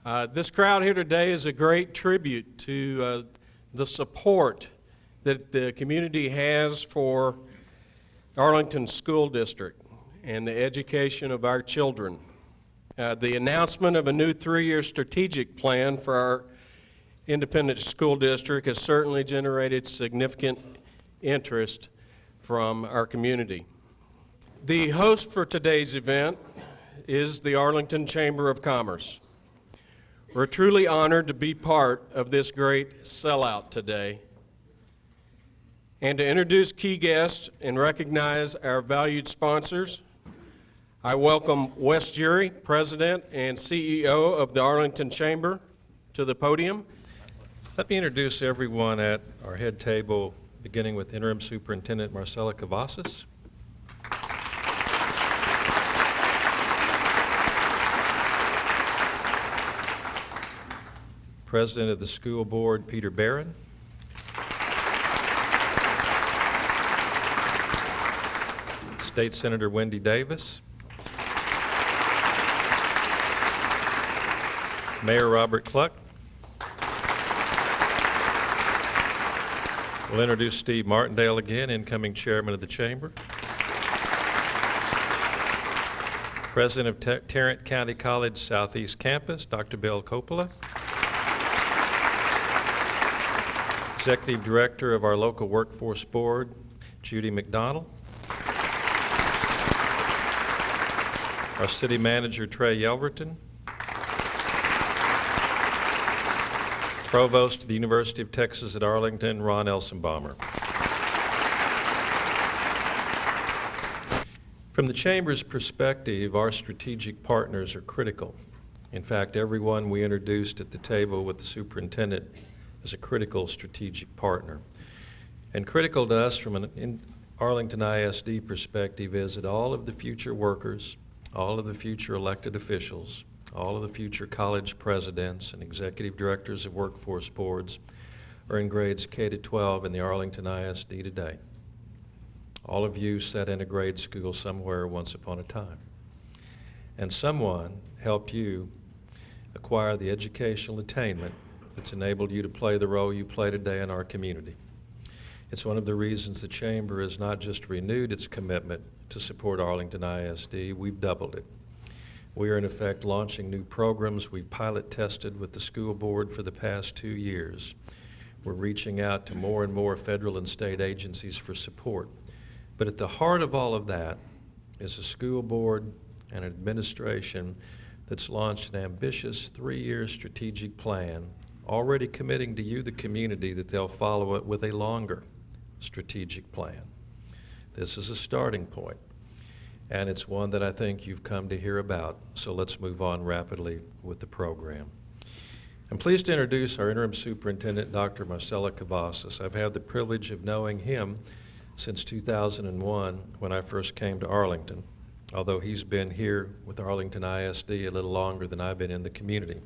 This crowd here today is a great tribute to the support that the community has for Arlington School District and the education of our children. The announcement of a new 3-year strategic plan for our independent school district has certainly generated significant interest from our community. The host for today's event is the Arlington Chamber of Commerce. We're truly honored to be part of this great sellout today and to introduce key guests and recognize our valued sponsors. I welcome Wes Jury, President and CEO of the Arlington Chamber, to the podium. Let me introduce everyone at our head table, beginning with Interim Superintendent Marcella Cavazos. President of the School Board, Peter Barron. State Senator Wendy Davis. Mayor Robert Cluck. We'll introduce Steve Martindale again, incoming chairman of the Chamber. President of Tarrant County College Southeast Campus, Dr. Bill Coppola. Executive Director of our local workforce board, Judy McDonald. Our City Manager, Trey Yelverton. Provost of the University of Texas at Arlington, Ron Elsenbaumer. From the Chamber's perspective, our strategic partners are critical. In fact, everyone we introduced at the table with the superintendent is a critical strategic partner. And critical to us from an Arlington ISD perspective is that all of the future workers, all of the future elected officials, all of the future college presidents and executive directors of workforce boards are in grades K to 12 in the Arlington ISD today. All of you sat in a grade school somewhere once upon a time. And someone helped you acquire the educational attainment that's enabled you to play the role you play today in our community. It's one of the reasons the Chamber has not just renewed its commitment to support Arlington ISD, we've doubled it. We are in effect launching new programs we've pilot tested with the school board for the past 2 years. We're reaching out to more and more federal and state agencies for support. But at the heart of all of that is a school board and an administration that's launched an ambitious 3-year strategic plan, already committing to you, the community, that they'll follow it with a longer strategic plan. This is a starting point, and it's one that I think you've come to hear about, so let's move on rapidly with the program. I'm pleased to introduce our Interim Superintendent, Dr. Marcella Cavazos. I've had the privilege of knowing him since 2001 when I first came to Arlington, although he's been here with Arlington ISD a little longer than I've been in the community.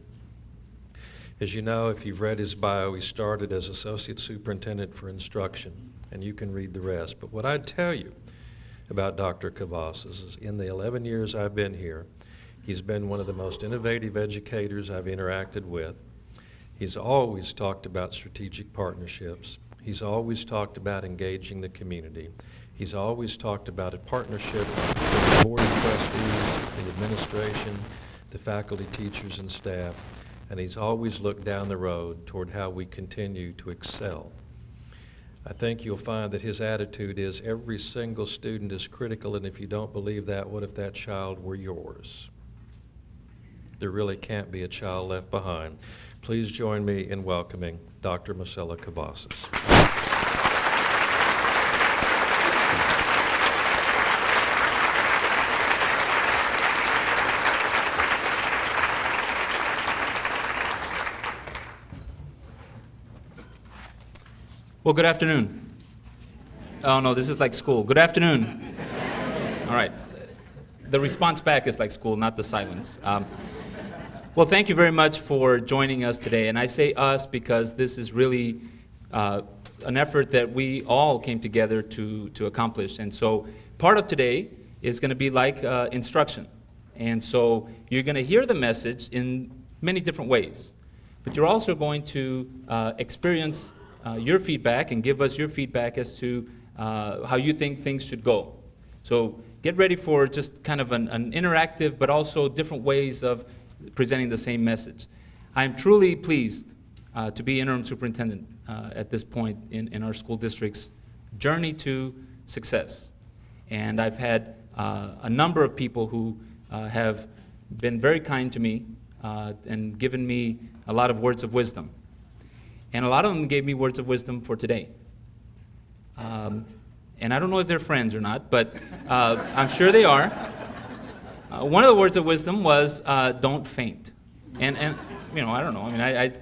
As you know, if you've read his bio, he started as Associate Superintendent for Instruction, and you can read the rest. But what I'd tell you about Dr. Cavazos is in the 11 years I've been here, he's been one of the most innovative educators I've interacted with. He's always talked about strategic partnerships. He's always talked about engaging the community. He's always talked about a partnership with the board of trustees, the administration, the faculty, teachers, and staff. And he's always looked down the road toward how we continue to excel. I think you'll find that his attitude is every single student is critical, and if you don't believe that, what if that child were yours? There really can't be a child left behind. Please join me in welcoming Dr. Marcella Cavazos. Well, good afternoon. Oh, no, this is like school. Good afternoon. All right. The response back is like school, not the silence. Well, thank you very much for joining us today. And I say us because this is really an effort that we all came together to accomplish. And so part of today is going to be like instruction. And so you're going to hear the message in many different ways. But you're also going to experience your feedback and give us your feedback as to how you think things should go. So get ready for just kind of an interactive, but also different ways of presenting the same message. I'm truly pleased to be interim superintendent at this point in our school district's journey to success. And I've had a number of people who have been very kind to me and given me a lot of words of wisdom. And a lot of them gave me words of wisdom for today. And I don't know if they're friends or not, but I'm sure they are. One of the words of wisdom was, don't faint. And you know, I don't know. I mean,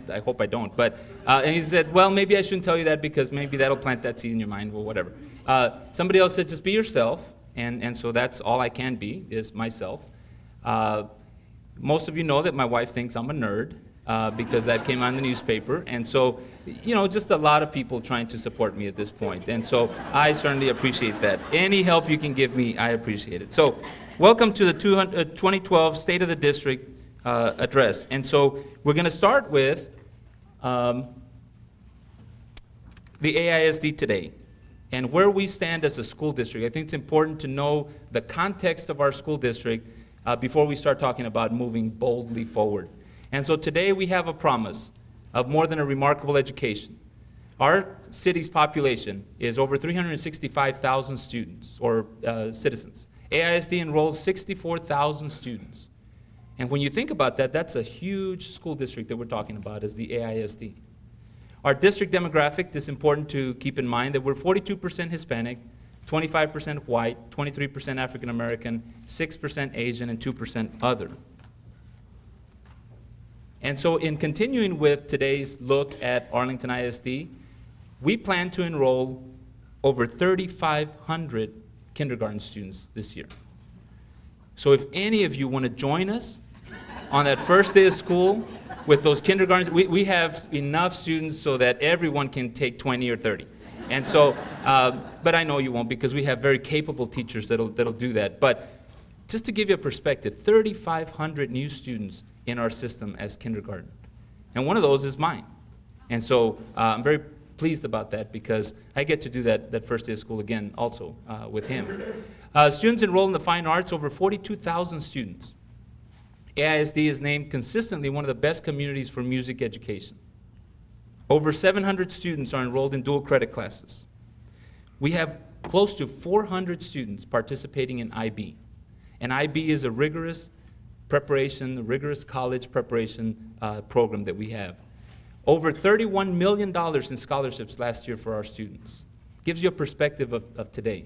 I hope I don't. But and he said, well, maybe I shouldn't tell you that because maybe that'll plant that seed in your mind, or whatever. Somebody else said, just be yourself. And so that's all I can be, is myself. Most of you know that my wife thinks I'm a nerd because that came on the newspaper. And so, you know, just a lot of people trying to support me at this point. And so I certainly appreciate that. Any help you can give me, I appreciate it. So welcome to the 2012 State of the District address. And so we're going to start with the AISD today and where we stand as a school district. I think it's important to know the context of our school district before we start talking about moving boldly forward. And so today we have a promise of more than a remarkable education. Our city's population is over 365,000 students or citizens. AISD enrolls 64,000 students. And when you think about that, that's a huge school district that we're talking about as the AISD. Our district demographic, it's important to keep in mind that we're 42% Hispanic, 25% white, 23% African American, 6% Asian, and 2% other. And so in continuing with today's look at Arlington ISD, we plan to enroll over 3,500 kindergarten students this year. So if any of you want to join us on that first day of school with those kindergartens, we have enough students so that everyone can take 20 or 30. And so, but I know you won't because we have very capable teachers that'll do that. But just to give you a perspective, 3,500 new students in our system as kindergarten. And one of those is mine. And so I'm very pleased about that because I get to do that first day of school again also with him. Students enrolled in the fine arts, over 42,000 students. AISD is named consistently one of the best communities for music education. Over 700 students are enrolled in dual credit classes. We have close to 400 students participating in IB. And IB is a rigorous preparation, a rigorous college preparation program that we have. Over $31 million in scholarships last year for our students. Gives you a perspective of today.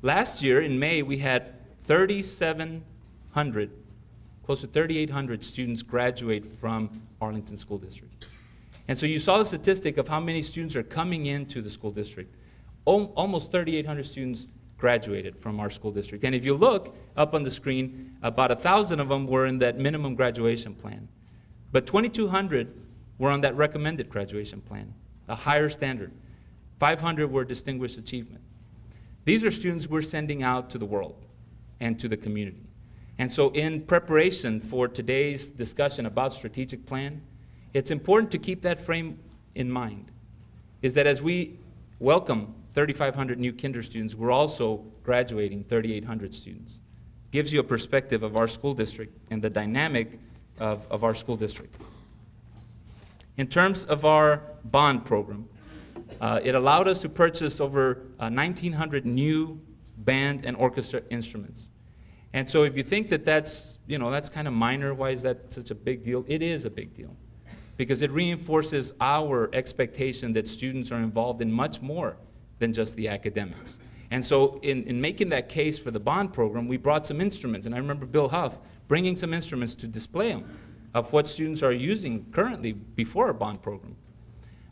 Last year, in May, we had 3,700, close to 3,800 students graduate from Arlington School District. And so you saw the statistic of how many students are coming into the school district. Almost 3,800 students graduated from our school district. And if you look up on the screen, about 1,000 of them were in that minimum graduation plan. But 2,200 were on that recommended graduation plan, a higher standard. 500 were distinguished achievement. These are students we're sending out to the world and to the community. And so in preparation for today's discussion about strategic plan, it's important to keep that frame in mind, is that as we welcome 3,500 new kinder students, we're also graduating 3,800 students. Gives you a perspective of our school district and the dynamic of our school district. In terms of our bond program, it allowed us to purchase over 1,900 new band and orchestra instruments. And so if you think that that's kind of minor, why is that such a big deal? It is a big deal because it reinforces our expectation that students are involved in much more than just the academics. And so in making that case for the bond program, we brought some instruments. And I remember Bill Huff bringing some instruments to display them of what students are using currently before our bond program.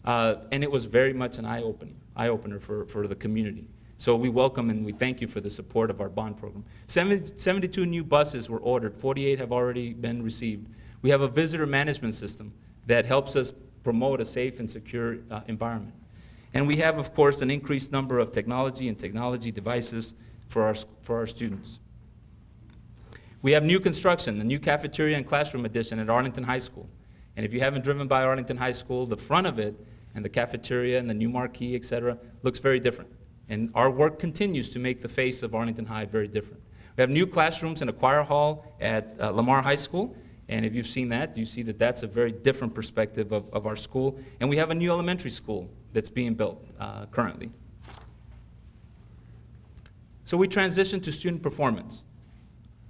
And it was very much an eye-opener for the community. So we welcome and we thank you for the support of our bond program. 72 new buses were ordered. 48 have already been received. We have a visitor management system that helps us promote a safe and secure environment. And we have, of course, an increased number of technology and technology devices for our students. We have new construction, the new cafeteria and classroom addition at Arlington High School. And if you haven't driven by Arlington High School, the front of it and the cafeteria and the new marquee, et cetera, looks very different. And our work continues to make the face of Arlington High very different. We have new classrooms and a choir hall at Lamar High School. And if you've seen that, you see that that's a very different perspective of our school. And we have a new elementary school that's being built currently. So we transition to student performance.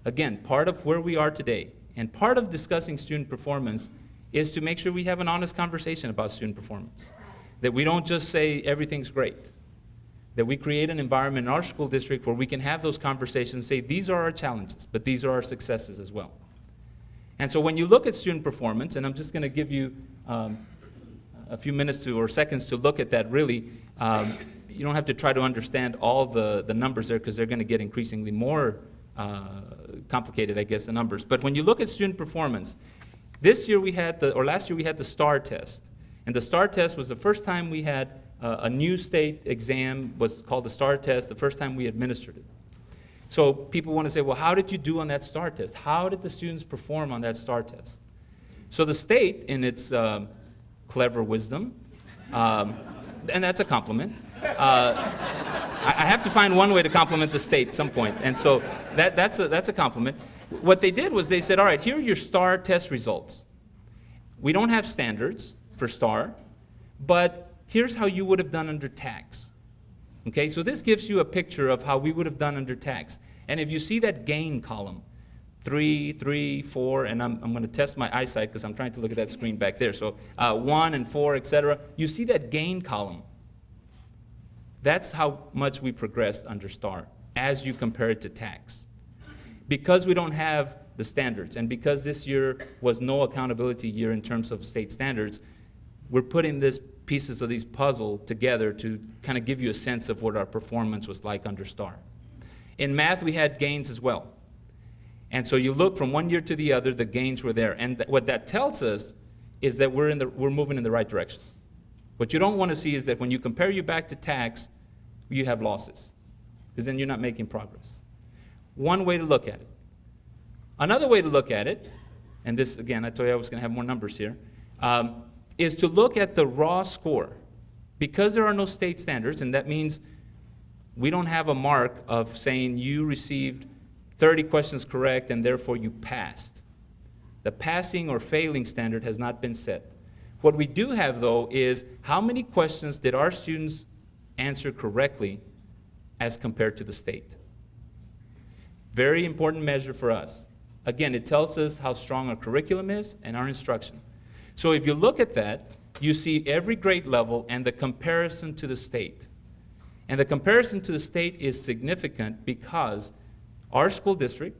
Again, part of where we are today, and part of discussing student performance is to make sure we have an honest conversation about student performance. That we don't just say everything's great. That we create an environment in our school district where we can have those conversations, say these are our challenges, but these are our successes as well. And so when you look at student performance, and I'm just going to give you a few minutes or seconds to look at that really, you don't have to try to understand all the numbers there because they're going to get increasingly more complicated, I guess, the numbers. But when you look at student performance, last year we had the STAR test. And the STAR test was the first time we had a new state exam, was called the STAR test, the first time we administered it. So people want to say, well, how did you do on that STAR test? How did the students perform on that STAR test? So the state, in its clever wisdom, and that's a compliment, I have to find one way to compliment the state at some point, and so that's a compliment. What they did was they said, all right, here are your STAR test results. We don't have standards for STAR, but here's how you would have done under TAKS. Okay, so this gives you a picture of how we would have done under TAKS. And if you see that gain column, 3, 3, 4, and I'm going to test my eyesight because I'm trying to look at that screen back there. So 1 and 4, etc. You see that gain column. That's how much we progressed under STAR as you compare it to TAKS. Because we don't have the standards, and because this year was no accountability year in terms of state standards, we're putting these pieces of these puzzle together to kind of give you a sense of what our performance was like under STAR. In math, we had gains as well. And so you look from one year to the other, the gains were there. And what that tells us is that we're moving in the right direction. What you don't want to see is that when you compare you back to TAKS, you have losses, because then you're not making progress. One way to look at it. Another way to look at it, and this, again, I told you I was going to have more numbers here, is to look at the raw score. Because there are no state standards, and that means we don't have a mark of saying you received 30 questions correct and therefore you passed. The passing or failing standard has not been set. What we do have, though, is how many questions did our students answer correctly as compared to the state. Very important measure for us. Again, it tells us how strong our curriculum is and our instruction. So if you look at that, you see every grade level and the comparison to the state. And the comparison to the state is significant because our school district,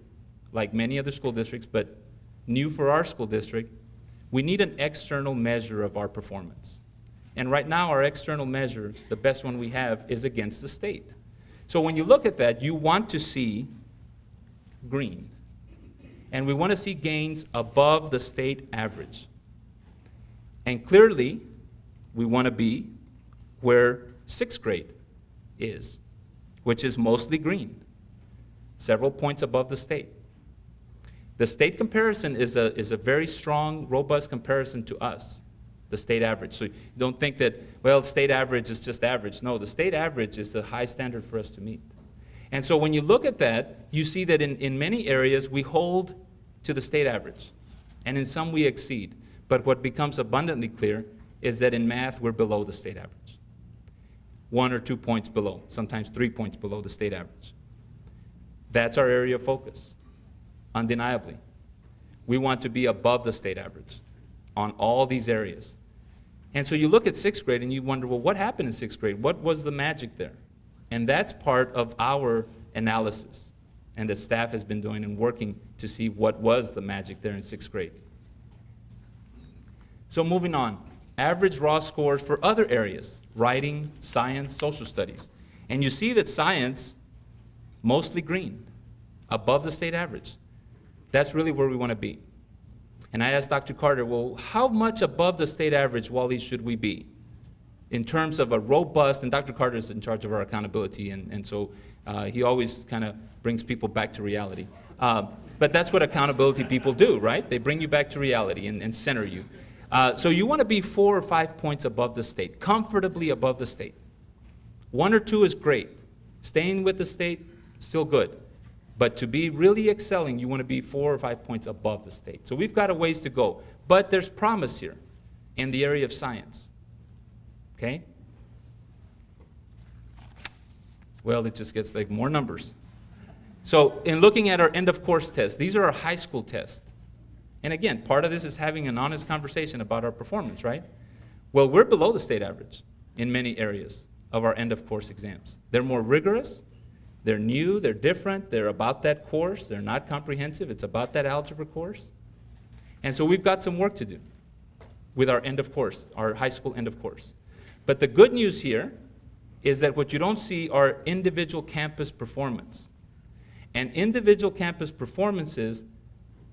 like many other school districts, but new for our school district, we need an external measure of our performance. And right now, our external measure, the best one we have, is against the state. So when you look at that, you want to see green. And we want to see gains above the state average. And clearly, we want to be where sixth grade is, which is mostly green, several points above the state. The state comparison is a very strong, robust comparison to us, the state average. So you don't think that, well, state average is just average. No, the state average is a high standard for us to meet. And so when you look at that, you see that in many areas we hold to the state average, and in some we exceed. But what becomes abundantly clear is that in math we're below the state average. 1 or 2 points below, sometimes 3 points below the state average. That's our area of focus, undeniably. We want to be above the state average on all these areas. And so you look at sixth grade and you wonder, well, what happened in sixth grade? What was the magic there? And that's part of our analysis and that staff has been doing and working to see what was the magic there in sixth grade. So moving on, average raw scores for other areas, writing, science, social studies. And you see that science, mostly green, above the state average. That's really where we want to be. And I asked Dr. Carter, well, how much above the state average, Wally, should we be in terms of a robust, and Dr. Carter is in charge of our accountability, and so he always kind of brings people back to reality. But that's what accountability people do, right? They bring you back to reality and center you. So you want to be 4 or 5 points above the state, comfortably above the state. 1 or 2 is great. Staying with the state, still good. But to be really excelling, you want to be 4 or 5 points above the state. So we've got a ways to go. But there's promise here in the area of science. Okay? Well, it just gets like more numbers. So in looking at our end of course tests, these are our high school tests. And again, part of this is having an honest conversation about our performance, right? Well, we're below the state average in many areas of our end of course exams. They're more rigorous, they're new, they're different, they're about that course, they're not comprehensive, it's about that algebra course. And so we've got some work to do with our end of course, our high school end of course. But the good news here is that what you don't see are individual campus performance. And individual campus performances,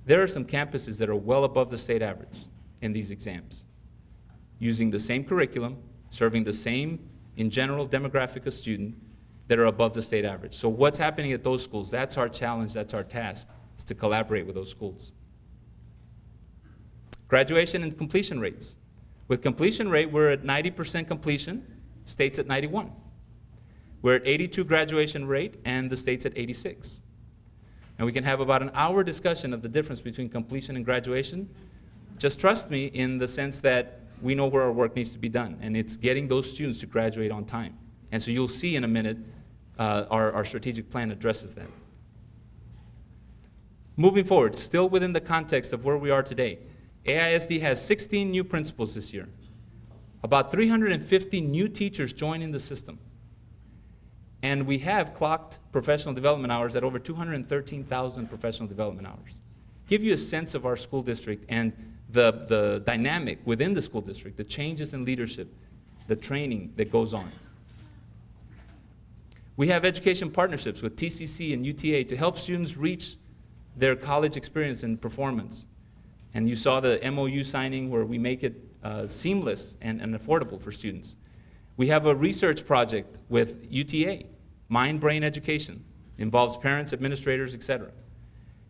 there are some campuses that are well above the state average in these exams, using the same curriculum, serving the same, in general, demographic of student that are above the state average. So what's happening at those schools? That's our challenge, that's our task, is to collaborate with those schools. Graduation and completion rates. With completion rate, we're at 90% completion, state's at 91. We're at 82 graduation rate, and the state's at 86. And we can have about an hour discussion of the difference between completion and graduation. Just trust me in the sense that we know where our work needs to be done, and it's getting those students to graduate on time. And so you'll see in a minute our strategic plan addresses that. Moving forward, still within the context of where we are today, AISD has 16 new principals this year, about 350 new teachers joining the system. And we have clocked professional development hours at over 213,000 professional development hours. Give you a sense of our school district and the dynamic within the school district, the changes in leadership, the training that goes on. We have education partnerships with TCC and UTA to help students reach their college experience and performance. And you saw the MOU signing where we make it seamless and affordable for students. We have a research project with UTA, mind-brain education, involves parents, administrators, etc.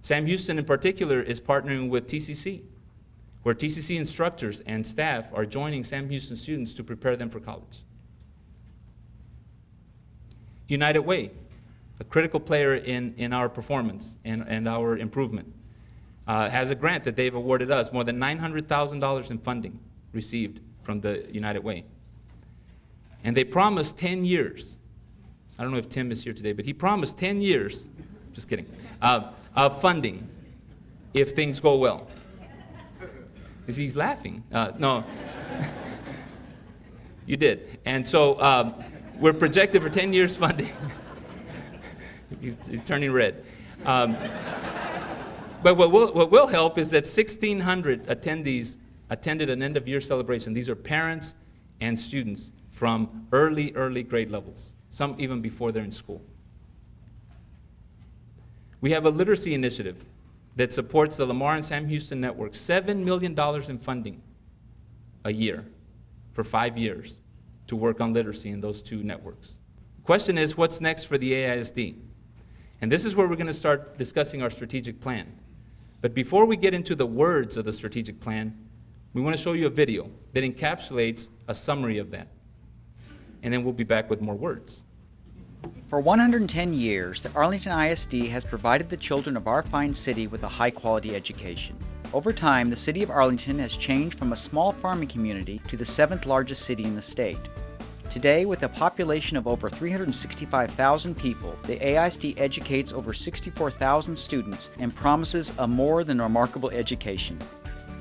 Sam Houston in particular is partnering with TCC, where TCC instructors and staff are joining Sam Houston students to prepare them for college. United Way, a critical player in our performance and our improvement, has a grant that they've awarded us, more than $900,000 in funding received from the United Way. And they promised 10 years. I don't know if Tim is here today, but he promised 10 years, just kidding, of funding if things go well. He's laughing. No, you did. And so we're projected for 10 years funding. He's turning red. But what will help is that 1,600 attendees attended an end-of-year celebration. These are parents and students from early grade levels, some even before they're in school. We have a literacy initiative that supports the Lamar and Sam Houston network, $7 million in funding a year for 5 years to work on literacy in those two networks. The question is, what's next for the AISD? And this is where we're going to start discussing our strategic plan. But before we get into the words of the strategic plan, we want to show you a video that encapsulates a summary of that. And then we'll be back with more words. For 110 years, the Arlington ISD has provided the children of our fine city with a high-quality education. Over time, the city of Arlington has changed from a small farming community to the 7th largest city in the state. Today, with a population of over 365,000 people, the AISD educates over 64,000 students and promises a more than remarkable education.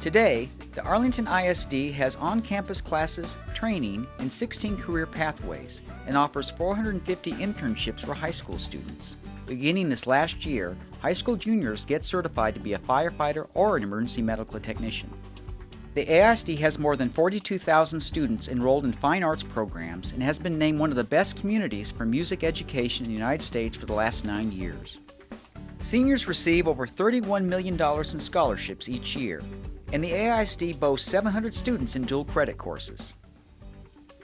Today, the Arlington ISD has on-campus classes, training, and 16 career pathways, and offers 450 internships for high school students. Beginning this last year, high school juniors get certified to be a firefighter or an emergency medical technician. The AISD has more than 42,000 students enrolled in fine arts programs and has been named one of the best communities for music education in the United States for the last 9 years. Seniors receive over $31 million in scholarships each year, and the AISD boasts 700 students in dual credit courses.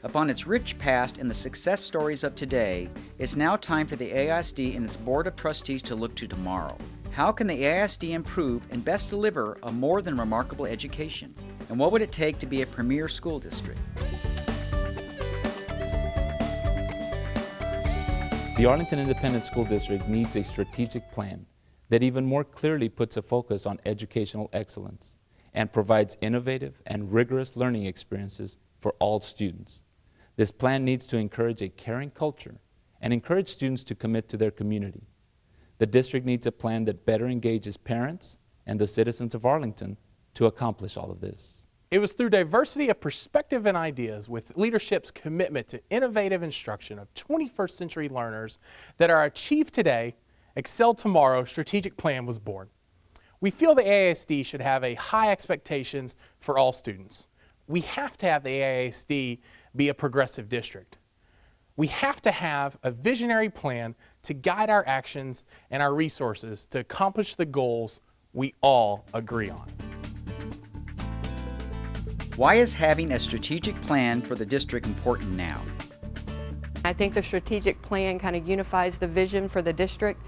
Upon its rich past and the success stories of today, it's now time for the AISD and its Board of Trustees to look to tomorrow. How can the AISD improve and best deliver a more than remarkable education? And what would it take to be a premier school district? The Arlington Independent School District needs a strategic plan that even more clearly puts a focus on educational excellence and provides innovative and rigorous learning experiences for all students. This plan needs to encourage a caring culture and encourage students to commit to their community. The district needs a plan that better engages parents and the citizens of Arlington to accomplish all of this. It was through diversity of perspective and ideas with leadership's commitment to innovative instruction of 21st century learners that our Achieve Today, Excel Tomorrow strategic plan was born. We feel the AISD should have a high expectations for all students. We have to have the AISD be a progressive district. We have to have a visionary plan to guide our actions and our resources to accomplish the goals we all agree on. Why is having a strategic plan for the district important now? I think the strategic plan kind of unifies the vision for the district,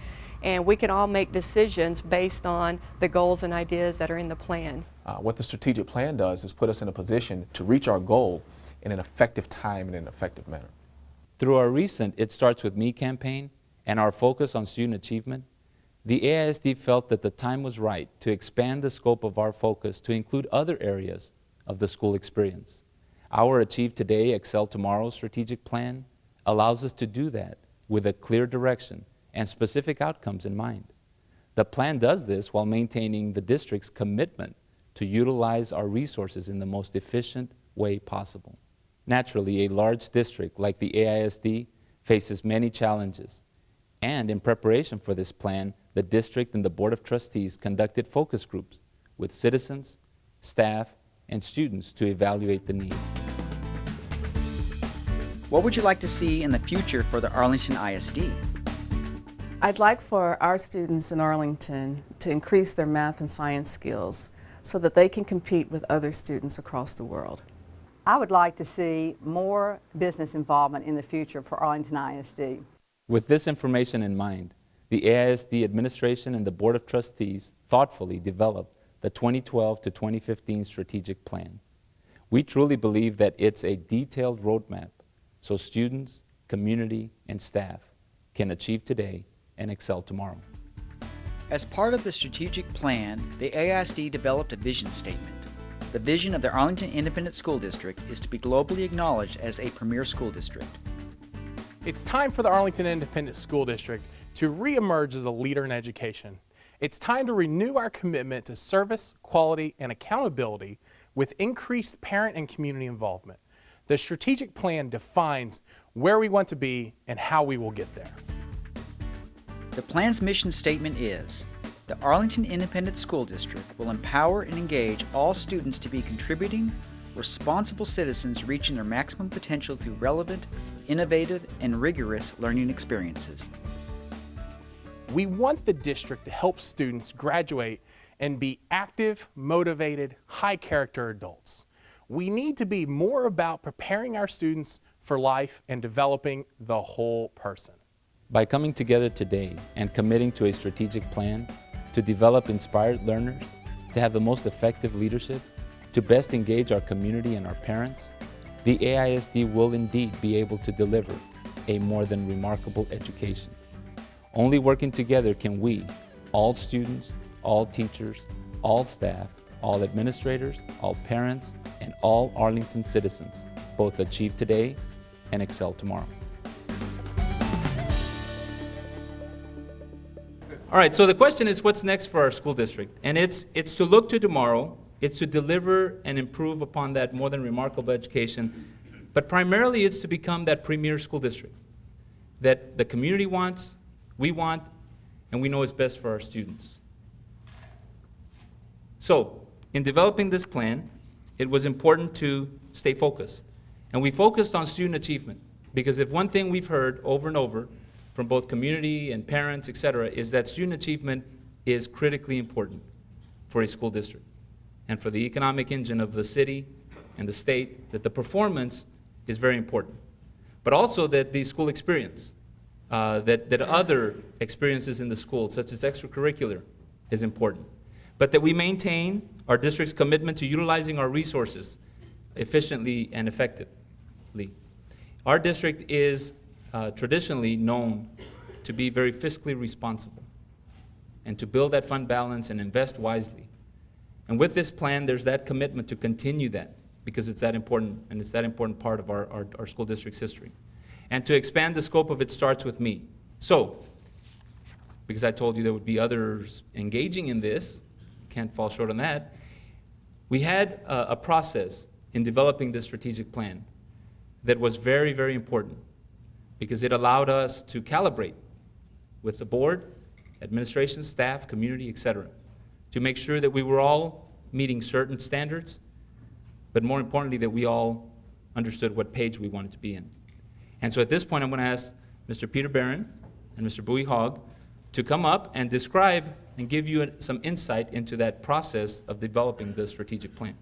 and we can all make decisions based on the goals and ideas that are in the plan. What the strategic plan does is put us in a position to reach our goal in an effective time and in an effective manner. Through our recent It Starts With Me campaign and our focus on student achievement, the AISD felt that the time was right to expand the scope of our focus to include other areas of the school experience. Our Achieve Today, Excel Tomorrow strategic plan allows us to do that with a clear direction and specific outcomes in mind. The plan does this while maintaining the district's commitment to utilize our resources in the most efficient way possible. Naturally, a large district like the AISD faces many challenges, and in preparation for this plan, the district and the Board of Trustees conducted focus groups with citizens, staff, and students to evaluate the needs. What would you like to see in the future for the Arlington ISD? I'd like for our students in Arlington to increase their math and science skills so that they can compete with other students across the world. I would like to see more business involvement in the future for Arlington ISD. With this information in mind, the AISD administration and the Board of Trustees thoughtfully developed the 2012 to 2015 strategic plan. We truly believe that it's a detailed roadmap so students, community, and staff can achieve today and excel tomorrow. As part of the strategic plan, the AISD developed a vision statement. The vision of the Arlington Independent School District is to be globally acknowledged as a premier school district. It's time for the Arlington Independent School District to reemerge as a leader in education. It's time to renew our commitment to service, quality, and accountability with increased parent and community involvement. The strategic plan defines where we want to be and how we will get there. The plan's mission statement is, the Arlington Independent School District will empower and engage all students to be contributing, responsible citizens reaching their maximum potential through relevant, innovative, and rigorous learning experiences. We want the district to help students graduate and be active, motivated, high-character adults. We need to be more about preparing our students for life and developing the whole person. By coming together today and committing to a strategic plan to develop inspired learners, to have the most effective leadership, to best engage our community and our parents, the AISD will indeed be able to deliver a more than remarkable education. Only working together can we, all students, all teachers, all staff, all administrators, all parents, and all Arlington citizens, both achieve today and excel tomorrow. All right, so the question is, what's next for our school district? And it's to look to tomorrow, it's to deliver and improve upon that more than remarkable education, but primarily it's to become that premier school district that the community wants, we want, and we know is best for our students. So, in developing this plan, it was important to stay focused. And we focused on student achievement, because if one thing we've heard over and over from both community and parents, et cetera, is that student achievement is critically important for a school district and for the economic engine of the city and the state, that the performance is very important. But also that the school experience, that other experiences in the school, such as extracurricular is important, but that we maintain our district's commitment to utilizing our resources efficiently and effectively. Our district is traditionally known to be very fiscally responsible and to build that fund balance and invest wisely. And with this plan, there's that commitment to continue that because it's that important, and it's that important part of our school district's history. And to expand the scope of it starts with me. So, because I told you there would be others engaging in this, can't fall short on that, we had a process in developing this strategic plan that was very, very important because it allowed us to calibrate with the board, administration, staff, community, et cetera, to make sure that we were all meeting certain standards, but more importantly, that we all understood what page we wanted to be in. And so at this point, I'm going to ask Mr. Peter Barron and Mr. Bowie Hogg to come up and describe and give you some insight into that process of developing the strategic plan.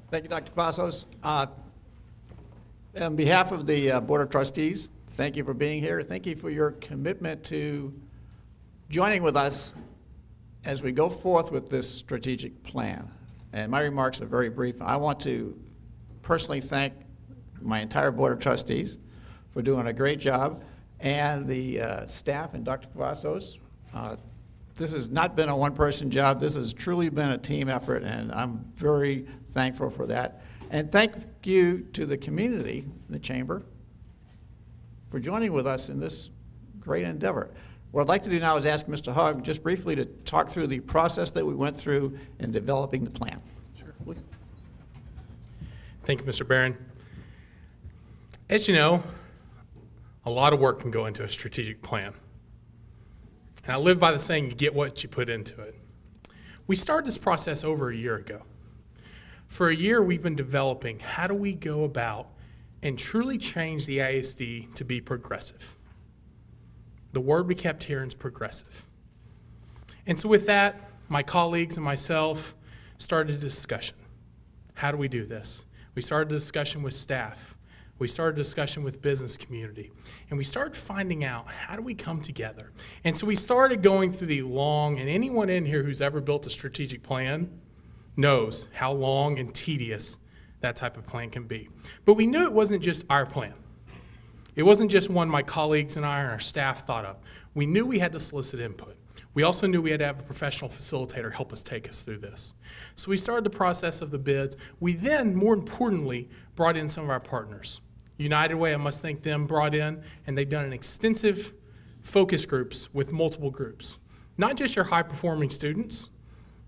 Thank you, Dr. Cavazos. On behalf of the Board of Trustees, thank you for being here. Thank you for your commitment to joining with us as we go forth with this strategic plan. And my remarks are very brief. I want to personally thank my entire Board of Trustees for doing a great job, and the staff and Dr. Cavazos. This has not been a one-person job. This has truly been a team effort, and I'm very thankful for that. And thank you to the community, the Chamber, for joining with us in this great endeavor. What I'd like to do now is ask Mr. Hogg just briefly to talk through the process that we went through in developing the plan. Sure. Thank you, Mr. Barron. As you know, a lot of work can go into a strategic plan. And I live by the saying, you get what you put into it. We started this process over a year ago. For a year, we've been developing how do we go about and truly change the ISD to be progressive. The word we kept hearing is progressive. And so with that, my colleagues and myself started a discussion. How do we do this? We started a discussion with staff. We started a discussion with business community. And we started finding out, how do we come together? And so we started going through the long, and anyone in here who's ever built a strategic plan knows how long and tedious that type of plan can be. But we knew it wasn't just our plan. It wasn't just one my colleagues and I and our staff thought of. We knew we had to solicit input. We also knew we had to have a professional facilitator help us take us through this. So we started the process of the bids. We then, more importantly, brought in some of our partners. United Way, I must thank them, brought in, and they've done an extensive focus groups with multiple groups. Not just your high-performing students,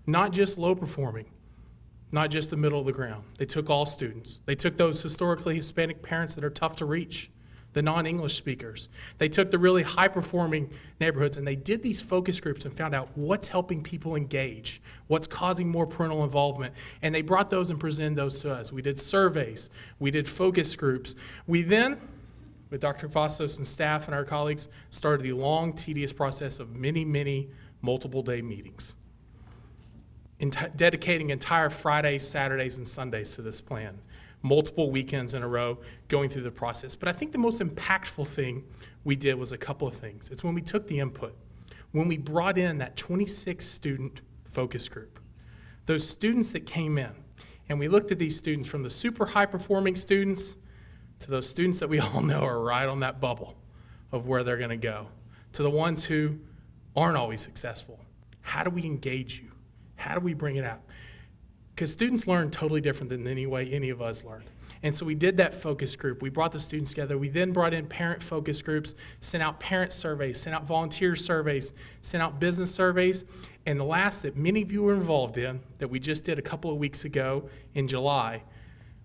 not just low-performing, not just the middle of the ground. They took all students. They took those historically Hispanic parents that are tough to reach, the non-English speakers. They took the really high-performing neighborhoods, and they did these focus groups and found out what's helping people engage, what's causing more parental involvement, and they brought those and presented those to us. We did surveys. We did focus groups. We then, with Dr. Cavazos and staff and our colleagues, started the long, tedious process of many, many multiple-day meetings, dedicating entire Fridays, Saturdays, and Sundays to this plan. Multiple weekends in a row going through the process. But I think the most impactful thing we did was a couple of things. It's when we took the input, when we brought in that 26 student focus group, those students that came in, and we looked at these students from the super high performing students to those students that we all know are right on that bubble of where they're going to go, to the ones who aren't always successful. How do we engage you? How do we bring it out? Because students learn totally different than any way any of us learned. And so we did that focus group. We brought the students together. We then brought in parent focus groups, sent out parent surveys, sent out volunteer surveys, sent out business surveys. And the last that many of you were involved in, that we just did a couple of weeks ago in July,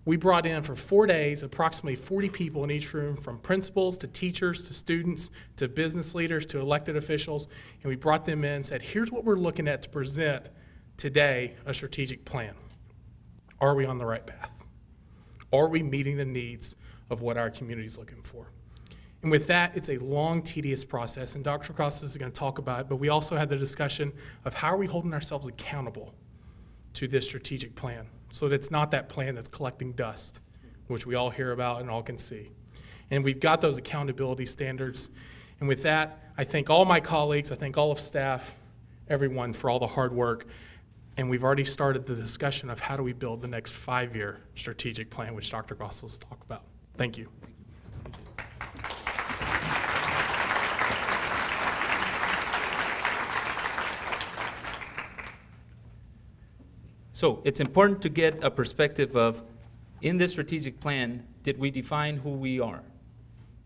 we brought in for 4 days approximately 40 people in each room, from principals to teachers to students to business leaders to elected officials. And we brought them in and said, here's what we're looking at to present today, a strategic plan. Are we on the right path? Are we meeting the needs of what our community is looking for? And with that, it's a long, tedious process, and Dr. Costas is going to talk about it, but we also had the discussion of how are we holding ourselves accountable to this strategic plan so that it's not that plan that's collecting dust, which we all hear about and all can see. And we've got those accountability standards. And with that, I thank all my colleagues, I thank all of staff, everyone for all the hard work. And we've already started the discussion of how do we build the next 5-year strategic plan, which Dr. Gossels talked about. Thank you. So it's important to get a perspective of, in this strategic plan, did we define who we are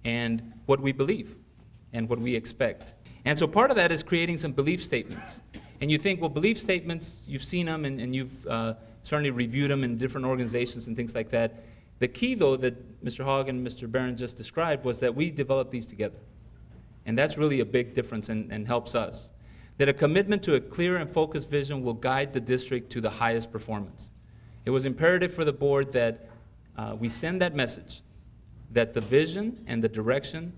and what we believe and what we expect? And so part of that is creating some belief statements. And you think, well, belief statements, you've seen them and you've certainly reviewed them in different organizations and things like that. The key, though, that Mr. Hogg and Mr. Barron just described was that we developed these together. And that's really a big difference and helps us. That a commitment to a clear and focused vision will guide the district to the highest performance. It was imperative for the board that we send that message, that the vision and the direction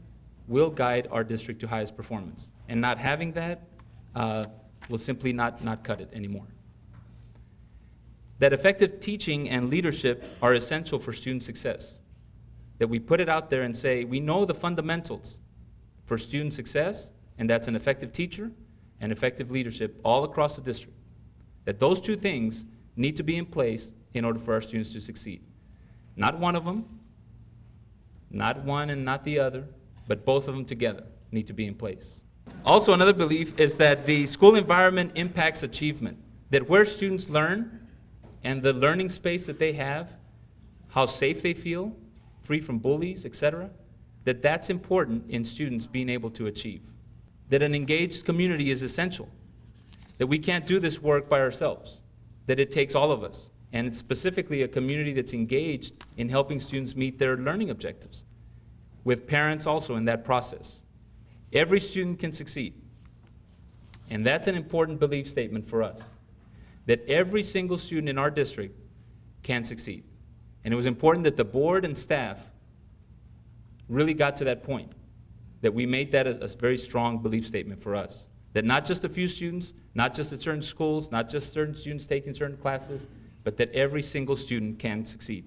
will guide our district to highest performance. And not having that will simply not cut it anymore. That effective teaching and leadership are essential for student success. That we put it out there and say, we know the fundamentals for student success, and that's an effective teacher and effective leadership all across the district. That those two things need to be in place in order for our students to succeed. Not one of them, not one and not the other, but both of them together need to be in place. Also, another belief is that the school environment impacts achievement. That where students learn and the learning space that they have, how safe they feel, free from bullies, etc., that's important in students being able to achieve. That an engaged community is essential. That we can't do this work by ourselves. That it takes all of us. And it's specifically a community that's engaged in helping students meet their learning objectives, with parents also in that process. Every student can succeed. And that's an important belief statement for us. That every single student in our district can succeed. And it was important that the board and staff really got to that point. That we made that a very strong belief statement for us. That not just a few students, not just at certain schools, not just certain students taking certain classes, but that every single student can succeed.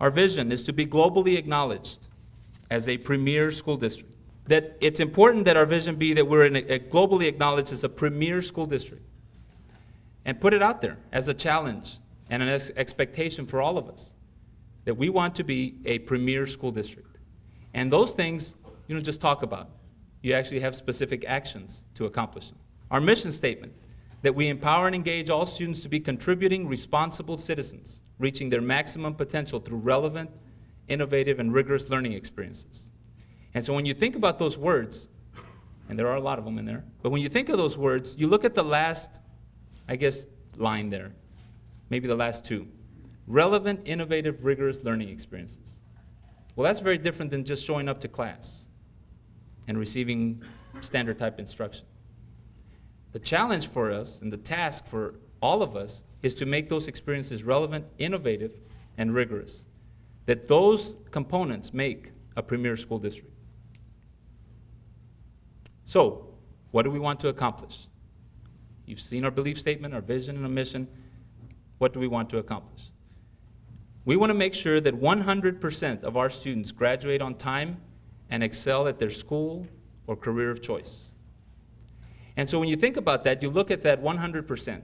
Our vision is to be globally acknowledged as a premier school district. That it's important that our vision be that we're globally acknowledged as a premier school district. And put it out there as a challenge and an expectation for all of us. That we want to be a premier school district. And those things, you don't just talk about. You actually have specific actions to accomplish them. Our mission statement, that we empower and engage all students to be contributing, responsible citizens, reaching their maximum potential through relevant, innovative, and rigorous learning experiences. And so when you think about those words, and there are a lot of them in there, but when you think of those words, you look at the last, I guess, line there, maybe the last two. Relevant, innovative, rigorous learning experiences. Well, that's very different than just showing up to class and receiving standard type instruction. The challenge for us and the task for all of us is to make those experiences relevant, innovative, and rigorous. That those components make a premier school district. So, what do we want to accomplish? You've seen our belief statement, our vision, and our mission. What do we want to accomplish? We want to make sure that 100% of our students graduate on time and excel at their school or career of choice. And so when you think about that, you look at that 100%.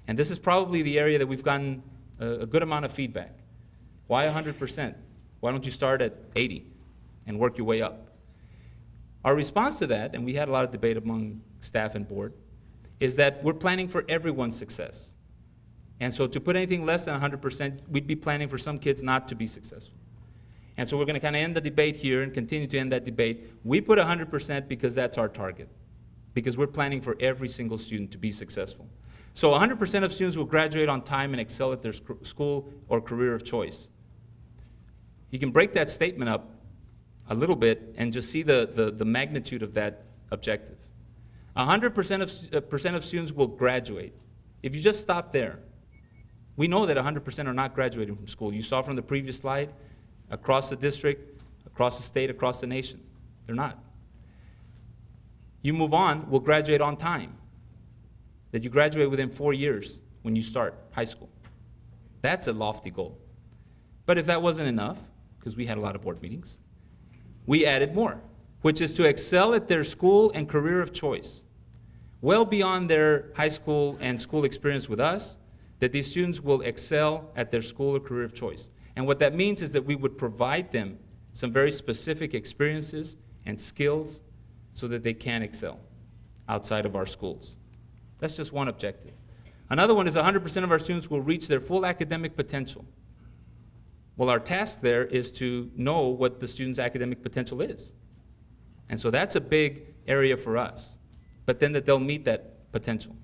And this is probably the area that we've gotten a good amount of feedback. Why 100%? Why don't you start at 80 and work your way up? Our response to that, and we had a lot of debate among staff and board, is that we're planning for everyone's success. And so to put anything less than 100%, we'd be planning for some kids not to be successful. And so we're going to kind of end the debate here and continue to end that debate. We put 100% because that's our target, because we're planning for every single student to be successful. So 100% of students will graduate on time and excel at their school or career of choice. You can break that statement up a little bit and just see the magnitude of that objective. 100% of students will graduate. If you just stop there, we know that 100% are not graduating from school. You saw from the previous slide, across the district, across the state, across the nation. They're not. You move on, we'll graduate on time. That you graduate within 4 years when you start high school. That's a lofty goal. But if that wasn't enough, because we had a lot of board meetings, we added more, which is to excel at their school and career of choice, well beyond their high school and school experience with us, that these students will excel at their school or career of choice. And what that means is that we would provide them some very specific experiences and skills so that they can excel outside of our schools. That's just one objective. Another one is 100% of our students will reach their full academic potential. Well, our task there is to know what the student's academic potential is. And so that's a big area for us, but then that they'll meet that potential.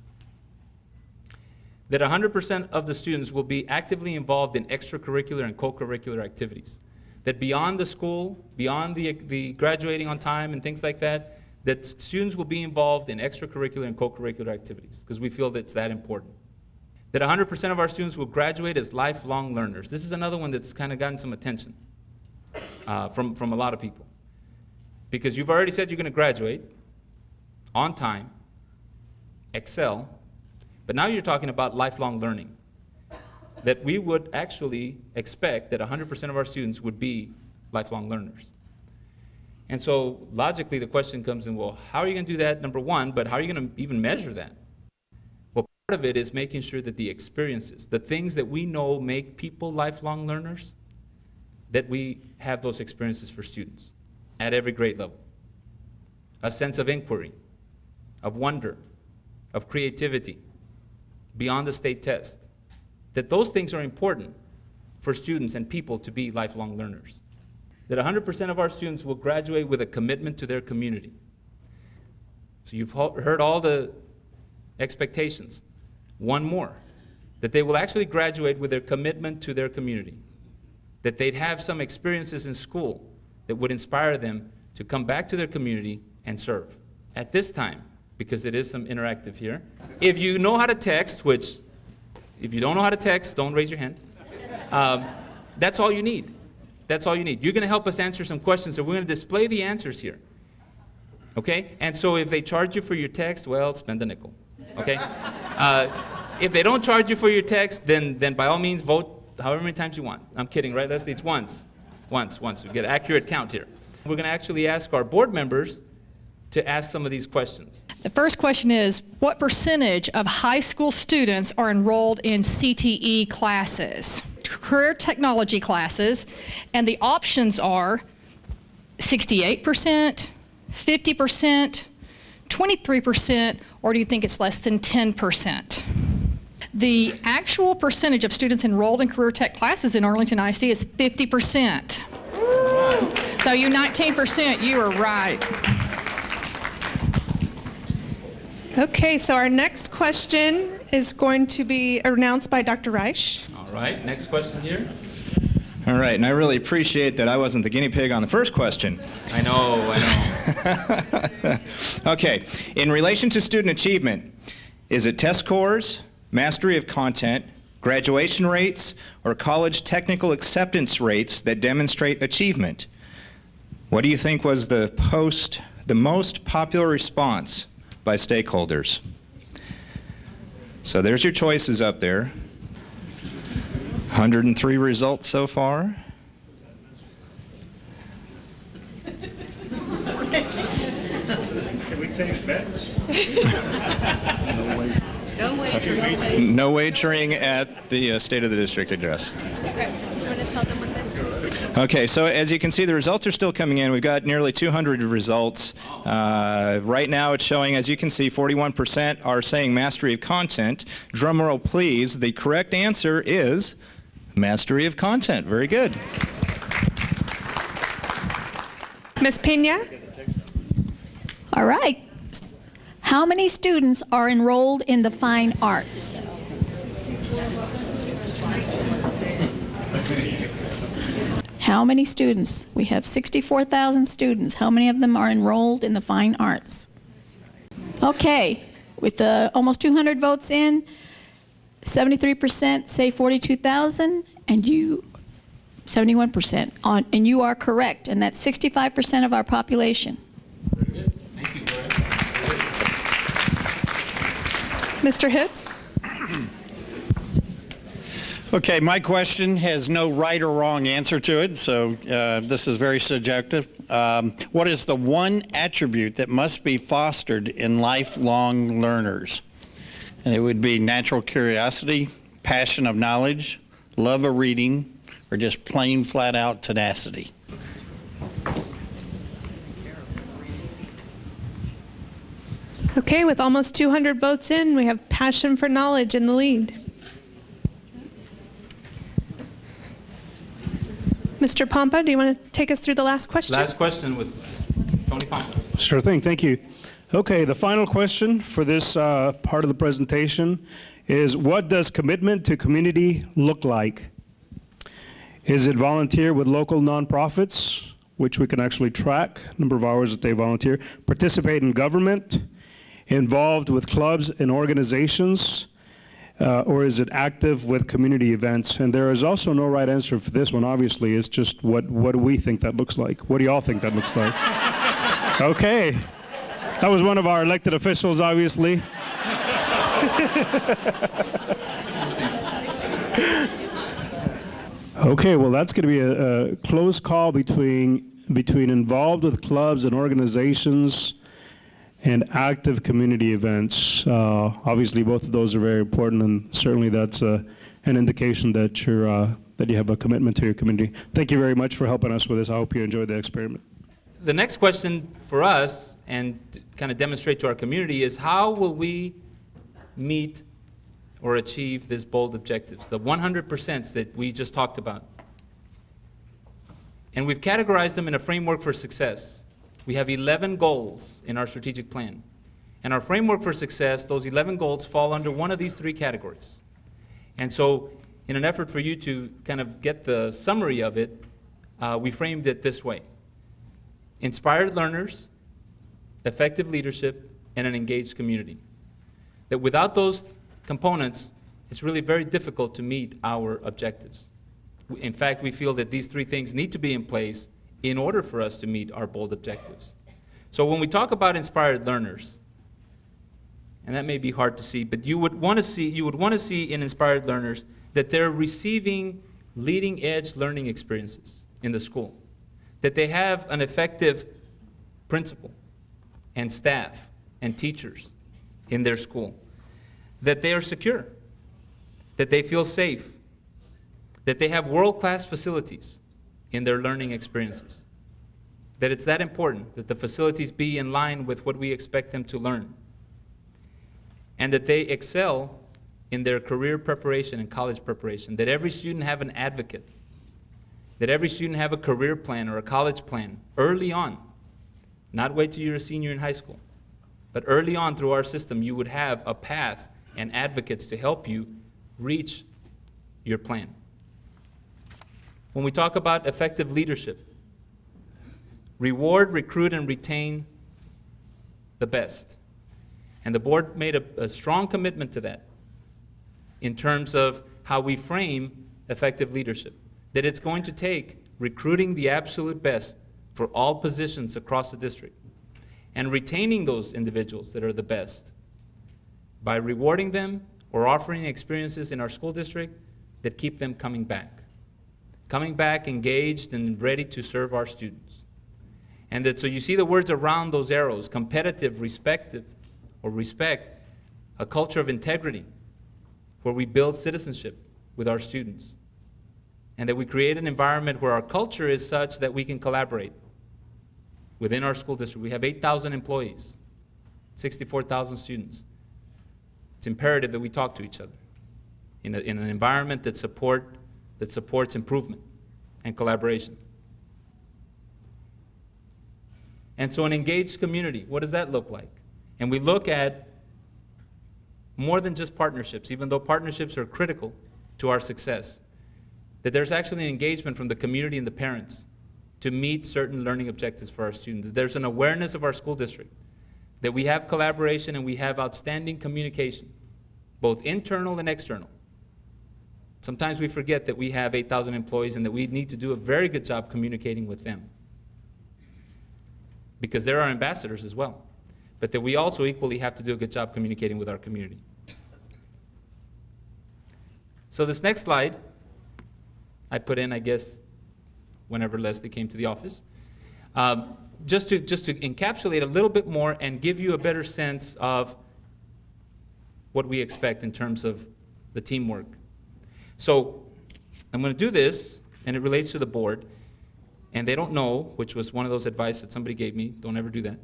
That 100% of the students will be actively involved in extracurricular and co-curricular activities. That beyond the school, beyond the graduating on time and things like that, that students will be involved in extracurricular and co-curricular activities, because we feel that it's that important. That 100% of our students will graduate as lifelong learners. This is another one that's kind of gotten some attention from a lot of people. Because you've already said you're going to graduate on time, excel, but now you're talking about lifelong learning. That we would actually expect that 100% of our students would be lifelong learners. And so logically the question comes in, well, how are you going to do that, number one, but how are you going to even measure that? Well, part of it is making sure that the experiences, the things that we know make people lifelong learners, that we have those experiences for students at every grade level. A sense of inquiry, of wonder, of creativity, beyond the state test. That those things are important for students and people to be lifelong learners. That 100% of our students will graduate with a commitment to their community. So you've heard all the expectations. One more, that they will actually graduate with their commitment to their community. That they'd have some experiences in school that would inspire them to come back to their community and serve. At this time, because it is some interactive here, if you know how to text, which if you don't know how to text, don't raise your hand. That's all you need. That's all you need. You're going to help us answer some questions, so we're going to display the answers here. Okay? And so if they charge you for your text, well, spend a nickel. Okay? If they don't charge you for your text, then by all means vote however many times you want. I'm kidding, right, Leslie? It's once. Once. We get an accurate count here. We're going to actually ask our board members to ask some of these questions. The first question is, what percentage of high school students are enrolled in CTE classes, career technology classes, and the options are 68%, 50%, 23%, or do you think it's less than 10%? The actual percentage of students enrolled in career tech classes in Arlington ISD is 50%. So you 19%, you are right. Okay, so our next question is going to be announced by Dr. Reich. All right, next question here. All right, and I really appreciate that I wasn't the guinea pig on the first question. I know. Okay, in relation to student achievement, is it test scores, mastery of content, graduation rates, or college technical acceptance rates that demonstrate achievement? What do you think was the most popular response by stakeholders? So there's your choices up there. 103 results so far. Can we take bets? No wagering at the State of the District address. Okay, so as you can see, the results are still coming in. We've got nearly 200 results. Right now it's showing, as you can see, 41% are saying mastery of content. Drum roll, please. The correct answer is mastery of content. Very good. Ms. Pena? All right. How many students are enrolled in the fine arts? How many students? We have 64,000 students. How many of them are enrolled in the fine arts? Okay, with almost 200 votes in, 73% say 42,000, and you 71% on, and you are correct, and that's 65% of our population. Very good. Thank you, Gloria. Mr. Hibbs? Okay, my question has no right or wrong answer to it, so this is very subjective. What is the one attribute that must be fostered in lifelong learners? And it would be natural curiosity, passion of knowledge, love of reading, or just plain flat out tenacity. Okay, with almost 200 votes in, we have passion for knowledge in the lead. Mr. Pompa, do you want to take us through the last question? Last question with Tony Pompa. Sure thing, thank you. Okay, the final question for this part of the presentation is, what does commitment to community look like? Is it volunteer with local nonprofits, which we can actually track, number of hours that they volunteer, participate in government, involved with clubs and organizations, or is it active with community events? And there is also no right answer for this one, obviously. It's just what do we think that looks like? What do y'all think that looks like? Okay. That was one of our elected officials, obviously. Okay, well, that's going to be a close call between involved with clubs and organizations and active community events. Obviously, both of those are very important, and certainly that's an indication that you have a commitment to your community. Thank you very much for helping us with this. I hope you enjoyed the experiment. The next question for us, and to kind of demonstrate to our community, is how will we meet or achieve these bold objectives, the 100% that we just talked about? And we've categorized them in a framework for success. We have 11 goals in our strategic plan. And our framework for success, those 11 goals fall under one of these three categories. And so in an effort for you to kind of get the summary of it, we framed it this way: inspired learners, effective leadership, and an engaged community. That without those components, it's really very difficult to meet our objectives. In fact, we feel that these three things need to be in place in order for us to meet our bold objectives. So when we talk about inspired learners, and that may be hard to see, but you would want to see in inspired learners that they're receiving leading edge learning experiences in the school, that they have an effective principal and staff and teachers in their school, that they are secure, that they feel safe, that they have world-class facilities in their learning experiences, that it's that important that the facilities be in line with what we expect them to learn, and that they excel in their career preparation and college preparation, that every student have an advocate, that every student have a career plan or a college plan early on, not wait till you're a senior in high school, but early on through our system you would have a path and advocates to help you reach your plan. When we talk about effective leadership, reward, recruit, and retain the best. And the board made a strong commitment to that in terms of how we frame effective leadership. That it's going to take recruiting the absolute best for all positions across the district and retaining those individuals that are the best by rewarding them or offering experiences in our school district that keep them coming back engaged and ready to serve our students. And that, so you see the words around those arrows: competitive, respective, or respect, a culture of integrity, where we build citizenship with our students, and that we create an environment where our culture is such that we can collaborate within our school district. We have 8,000 employees, 64,000 students. It's imperative that we talk to each other in an environment that supports improvement and collaboration. And so an engaged community, what does that look like? And we look at more than just partnerships, even though partnerships are critical to our success, that there's actually an engagement from the community and the parents to meet certain learning objectives for our students. That there's an awareness of our school district, that we have collaboration and we have outstanding communication, both internal and external. Sometimes we forget that we have 8,000 employees and that we need to do a very good job communicating with them, because they're our ambassadors as well. But that we also equally have to do a good job communicating with our community. So this next slide, I put in, I guess, whenever Leslie came to the office, just to encapsulate a little bit more and give you a better sense of what we expect in terms of the teamwork. So I'm going to do this, and it relates to the board, and they don't know, which was one of those advice that somebody gave me, don't ever do that.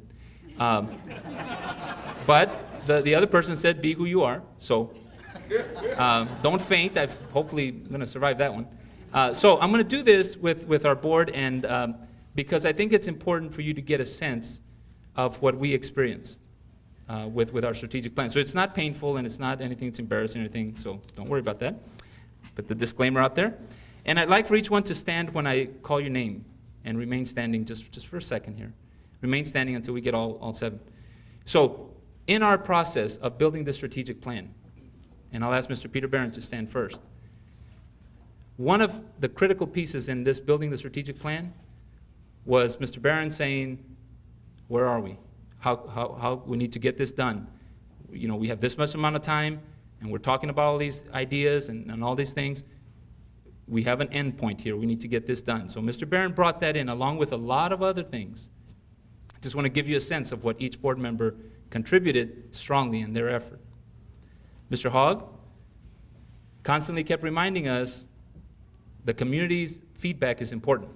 But the other person said, be who you are, so don't faint. I'm hopefully going to survive that one. So I'm going to do this with our board, and because I think it's important for you to get a sense of what we experienced with our strategic plan. So it's not painful, and it's not anything that's embarrassing or anything, so don't worry about that. Put the disclaimer out there. And I'd like for each one to stand when I call your name, and remain standing just for a second here. Remain standing until we get all seven. So in our process of building the strategic plan, and I'll ask Mr. Peter Barron to stand first, one of the critical pieces in this building the strategic plan was Mr. Barron saying, where are we? How we need to get this done. You know, we have this much amount of time, and we're talking about all these ideas and all these things. We have an end point here. We need to get this done. So Mr. Barron brought that in along with a lot of other things. I just want to give you a sense of what each board member contributed strongly in their effort. Mr. Hogg constantly kept reminding us the community's feedback is important.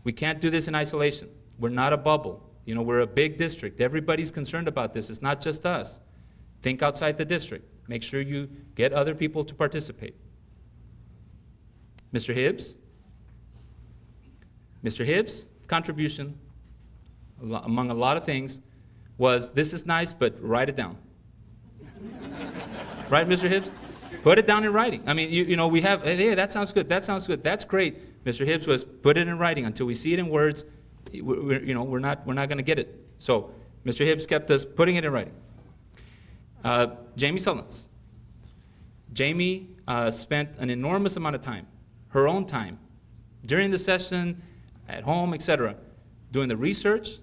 We can't do this in isolation. We're not a bubble. You know, we're a big district. Everybody's concerned about this. It's not just us. Think outside the district. Make sure you get other people to participate. Mr. Hibbs? Mr. Hibbs' contribution, among a lot of things, was this is nice, but write it down. Right, Mr. Hibbs? Put it down in writing. I mean, you know, we have, hey, that sounds good, that sounds good, that's great. Mr. Hibbs was put it in writing. Until we see it in words, we're not going to get it. So Mr. Hibbs kept us putting it in writing. Jamie Sullins. Jamie spent an enormous amount of time, her own time, during the session, at home, etc., doing the research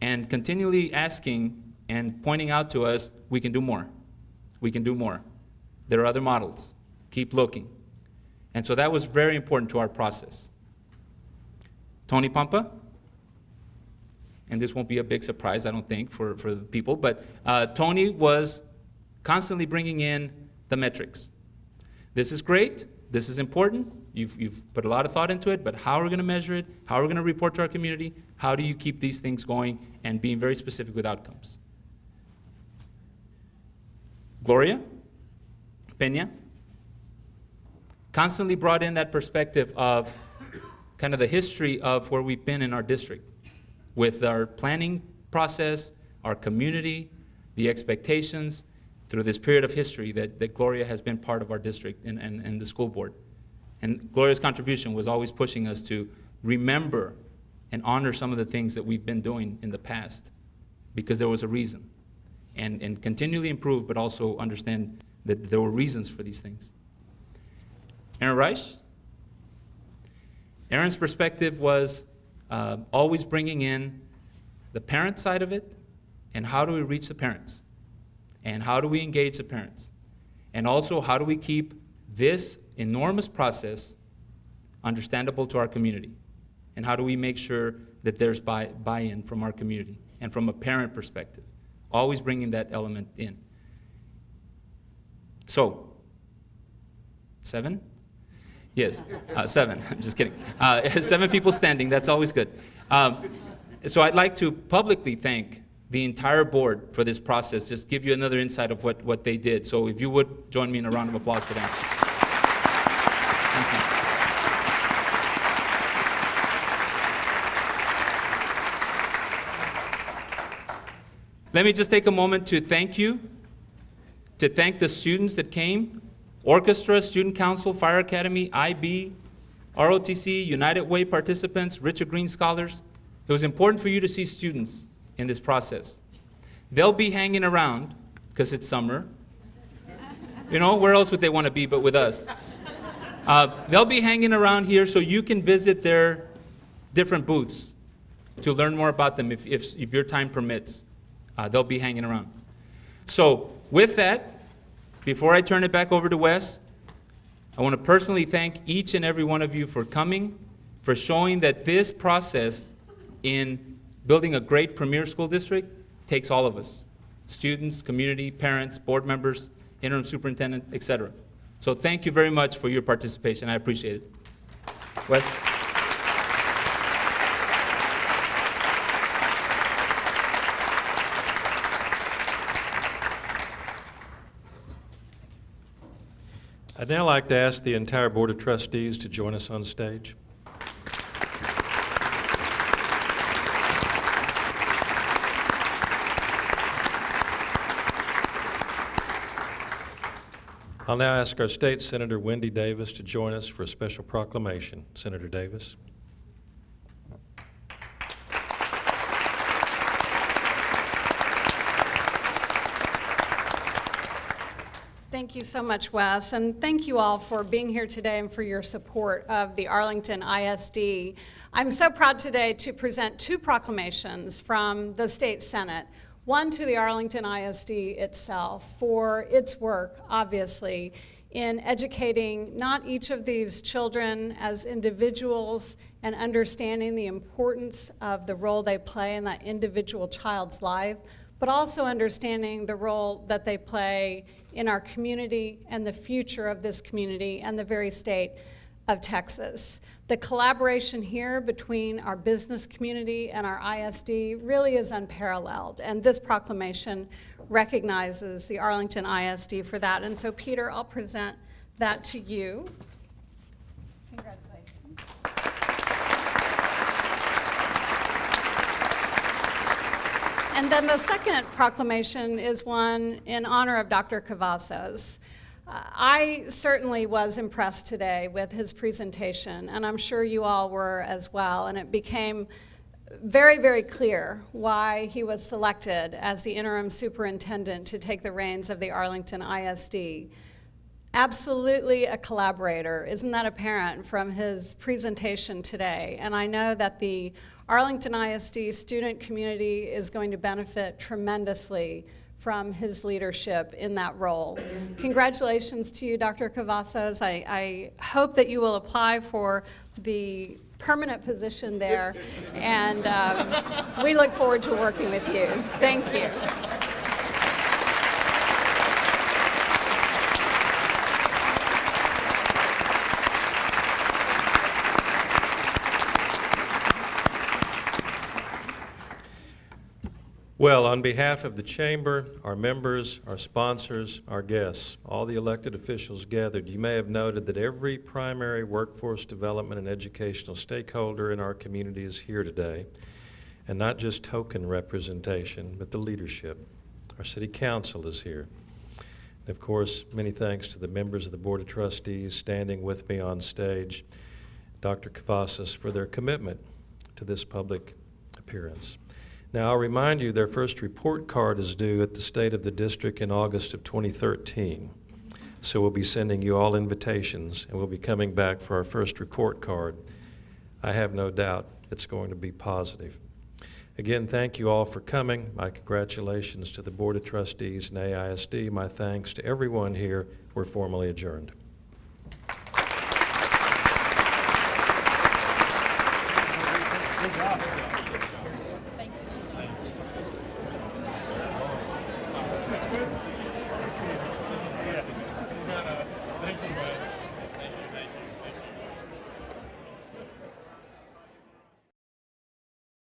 and continually asking and pointing out to us, we can do more. We can do more. There are other models. Keep looking. And so that was very important to our process. Tony Pampa, and this won't be a big surprise, I don't think, for the people, but Tony was constantly bringing in the metrics. This is great. This is important. You've put a lot of thought into it, but how are we going to measure it? How are we going to report to our community? How do you keep these things going and being very specific with outcomes? Gloria Peña constantly brought in that perspective of kind of the history of where we've been in our district with our planning process, our community, the expectations through this period of history that Gloria has been part of our district and the school board. And Gloria's contribution was always pushing us to remember and honor some of the things that we've been doing in the past because there was a reason. And continually improve, but also understand that there were reasons for these things. Aaron Reich. Aaron's perspective was always bringing in the parent side of it, and how do we reach the parents? And how do we engage the parents? And also, how do we keep this enormous process understandable to our community? And how do we make sure that there's buy-in from our community and from a parent perspective? Always bringing that element in. So, 7? Yes, 7. I'm just kidding. 7 people standing, that's always good. So I'd like to publicly thank the entire board for this process, just give you another insight of what they did. So if you would join me in a round of applause for them. Thank you. Let me just take a moment to thank you, to thank the students that came, orchestra, student council, fire academy, IB, ROTC, United Way participants, Richard Green scholars. It was important for you to see students in this process. They'll be hanging around because it's summer. You know, where else would they want to be but with us? They'll be hanging around here so you can visit their different booths to learn more about them if your time permits. They'll be hanging around. So with that, before I turn it back over to Wes, I want to personally thank each and every one of you for coming, for showing that this process in building a great premier school district takes all of us, students, community, parents, board members, interim superintendent, etc. So thank you very much for your participation. I appreciate it. Wes? I'd now like to ask the entire Board of Trustees to join us on stage. I'll now ask our State Senator Wendy Davis to join us for a special proclamation. Senator Davis. Thank you so much, Wes, and thank you all for being here today and for your support of the Arlington ISD. I'm so proud today to present two proclamations from the State Senate, one to the Arlington ISD itself for its work, obviously, in educating not each of these children as individuals and understanding the importance of the role they play in that individual child's life, but also understanding the role that they play in our community and the future of this community and the very state of Texas. The collaboration here between our business community and our ISD really is unparalleled, and this proclamation recognizes the Arlington ISD for that. And so, Peter, I'll present that to you. Congratulations. And then the second proclamation is one in honor of Dr. Cavazos. I certainly was impressed today with his presentation, and I'm sure you all were as well, and it became very, very clear why he was selected as the interim superintendent to take the reins of the Arlington ISD. Absolutely a collaborator. Isn't that apparent from his presentation today? And I know that the Arlington ISD student community is going to benefit tremendously from his leadership in that role. Congratulations to you, Dr. Cavazos. I hope that you will apply for the permanent position there, and we look forward to working with you. Thank you. Well, on behalf of the Chamber, our members, our sponsors, our guests, all the elected officials gathered, you may have noted that every primary workforce development and educational stakeholder in our community is here today, and not just token representation, but the leadership. Our City Council is here. And of course, many thanks to the members of the Board of Trustees standing with me on stage, Dr. Cavazos, for their commitment to this public appearance. Now, I'll remind you their first report card is due at the State of the District in August of 2013. So we'll be sending you all invitations, and we'll be coming back for our first report card. I have no doubt it's going to be positive. Again, thank you all for coming. My congratulations to the Board of Trustees and AISD. My thanks to everyone here. We're formally adjourned.